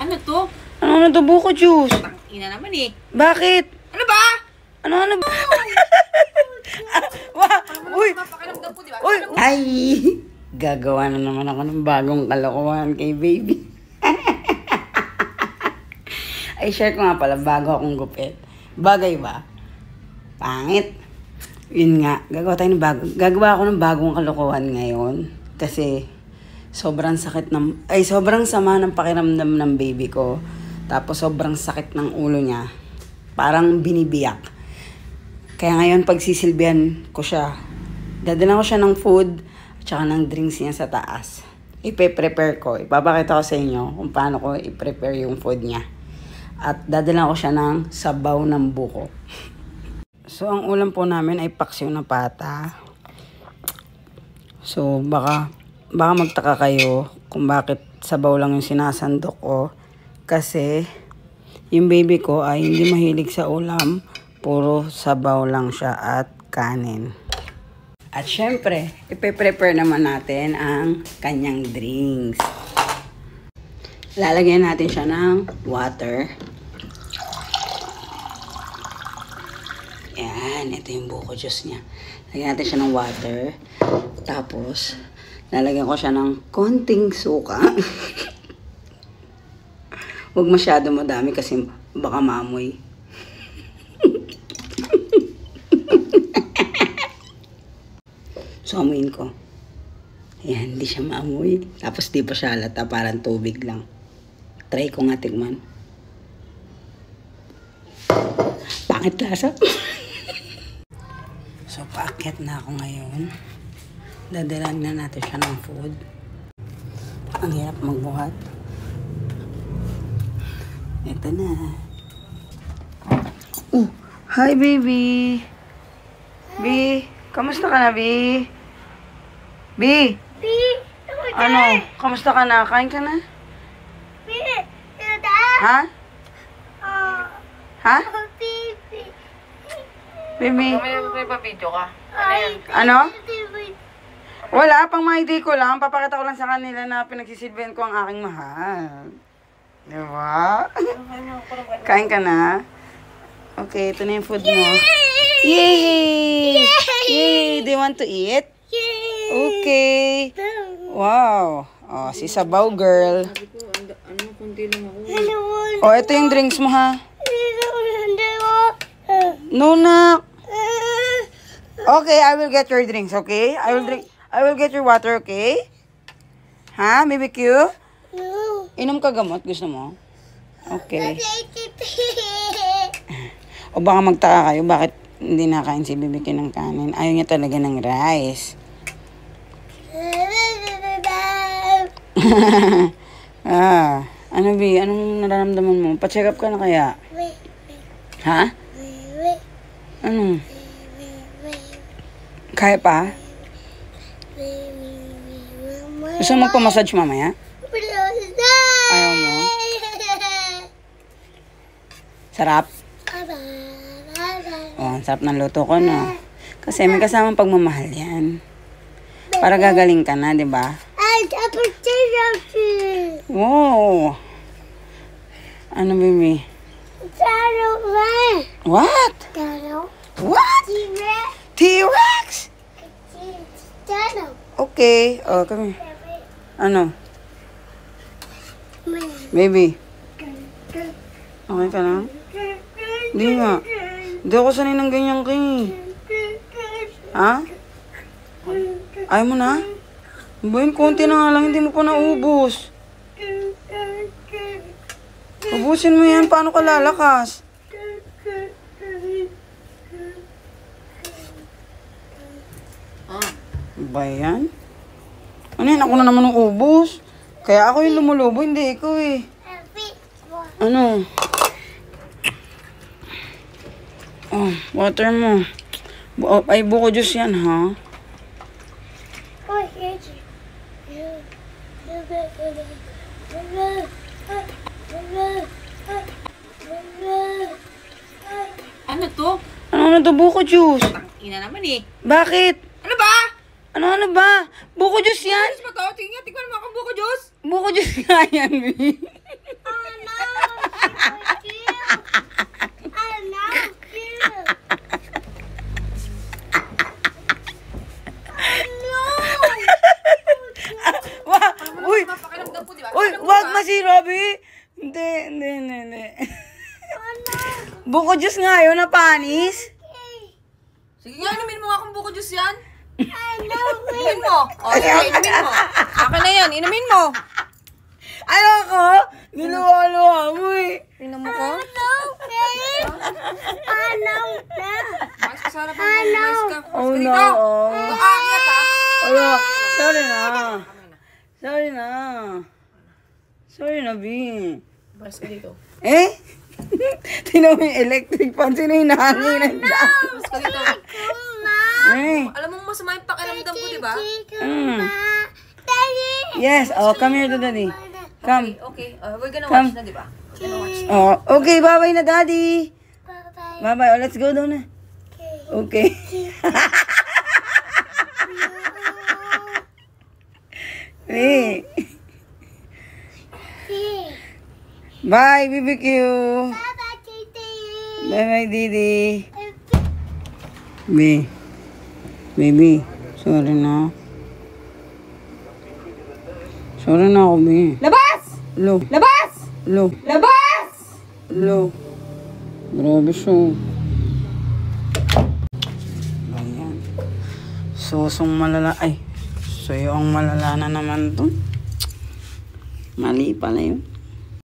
Ano to? Ano to, buko juice? Ina naman eh. Bakit? Ano ba? Ano ba? Uy! Papakiramdam ko, di ba? Uy! Ay! Gagawa na naman ako ng bagong kalokohan kay baby. Ay, share ko nga pala, bago akong gupit. Bagay ba? Pangit. Yun nga, gagawa ako ng bagong kalokohan ngayon. Kasi, sobrang sama ng pakiramdam ng baby ko. Tapos, sobrang sakit ng ulo niya. Parang binibiyak. Kaya ngayon, pagsisilbihan ko siya, dadala ko siya ng food, at saka ng drinks niya sa taas. Ipe-prepare ko. Ipapakita ko sa inyo kung paano ko i-prepare yung food niya. At dadala ko siya ng sabaw ng buko. So, ang ulam po namin ay paksiw na pata. So, baka magtaka kayo kung bakit sabaw lang yung sinasandok ko. Kasi, yung baby ko ay hindi mahilig sa ulam. Puro sabaw lang siya at kanin. At syempre, ipe-prepare naman natin ang kanyang drinks. Lalagyan natin siya ng water. Yan, ito yung buko juice niya. Lagyan natin siya ng water. Tapos, lalagyan ko siya ng konting suka. Huwag masyado madami kasi baka maamoy. So, amuin ko. Ayan, hindi siya maamoy. Tapos, di pa siya halata. Parang tubig lang. Try ko nga tigman. Pangit lasa. So, paakyat na ako ngayon. Dadalan na natin siya ng food. Ang hirap magbuhat. Ito na. Hi, baby. B, kamusta ka na, B? B! Ano? Kamusta ka na? Kain ka na? Ha? Ha? Baby? May pa-video ka? Ano? Wala, pang my day ko lang. Papakita ko lang sa kanila na pinagsisilbihan ko ang aking mahal. Diba? Kain ka na? Okay, ito na yung food mo. Yay! Yay! Do you want to eat? Okay. Wow. Oh, si Sabaw girl. Oh, ito yung drinks mo, ha? No, nak. Okay, I will get your drinks, okay? I will get your water, okay? Ha, BBQ? Inom ka gamot, gusto mo? Okay. O baka magtaka kayo, bakit hindi nakain si BBQ ng kanin? Ayaw niya talaga ng rice. Ano, B? Anong nararamdaman mo? Pa-check up ka na kaya? Ha? Ano? Kaya pa? Gusto mo magpa-massage mamaya? Ayaw mo? Sarap? Oh, sarap ng luto ko, no? Kasi may kasamang pagmamahal yan. Para gagaling ka na, di ba? Wow! Ano, baby? What? What? T-Rex? Okay. Oh, come here. Ano? Baby? Okay ka na? Hindi nga. Hindi ako sanay ng ganyan kay. Ha? Ayaw mo na? Bayan, konti na nga lang. Hindi mo pa naubos. Ubusin mo yan. Paano ka lalakas? Ba yan? Ano yan? Ako na naman ang ubos. Kaya ako yung lumulubo. Hindi ikaw eh. Ano? Oh, water mo. Ay, buko juice yan, ha? Ano to? Ano to, buko juice? Ina naman eh. Bakit? Ano ba? Ano ano ba? Buko juice yan? Alis ba to? Tingnan, tingnan mo akong buko juice. Buko juice nga yan, B. Uy! Papakiramdam po, di ba? Uy! Wag masira, B. Hindi. Buko juice nga yun na panis. Sige nga, inumin mo nga akong buko juice yan. Inumin mo. O, sige, inumin mo. Akin na yan, inumin mo. Ayoko! Niluwa-luwa mo eh. Tingnan mo ko. Mais ka sa harap mo. Mais ka. Oh Mais no. ka dito. Aakyat ha. Ano? Sorry na. Sorry na, B. Mais ka dito. Eh? Tinan mo yung electric fan. Sino yung nahanginan dyan? Mais ka dito. Eh. Alam mo masama yung pakiramdam ko, di ba? Yes. Oh, come here to daddy. Come. Okay. We're gonna Come. watch na, di ba? We're gonna watch. Oh, okay. Bye-bye na, daddy. Bye-bye. Oh, let's go down na. Okay. Hey. Bye, BBQ. Bye-bye, Didi. Baby, sorry na. Sorry na ako, B. Labas! Lo. Labas! Lo. Labas! Lo. Grabe siya. Ganyan. Susong malala. Ay, sa'yo ang malala na naman to. Mali pala yun.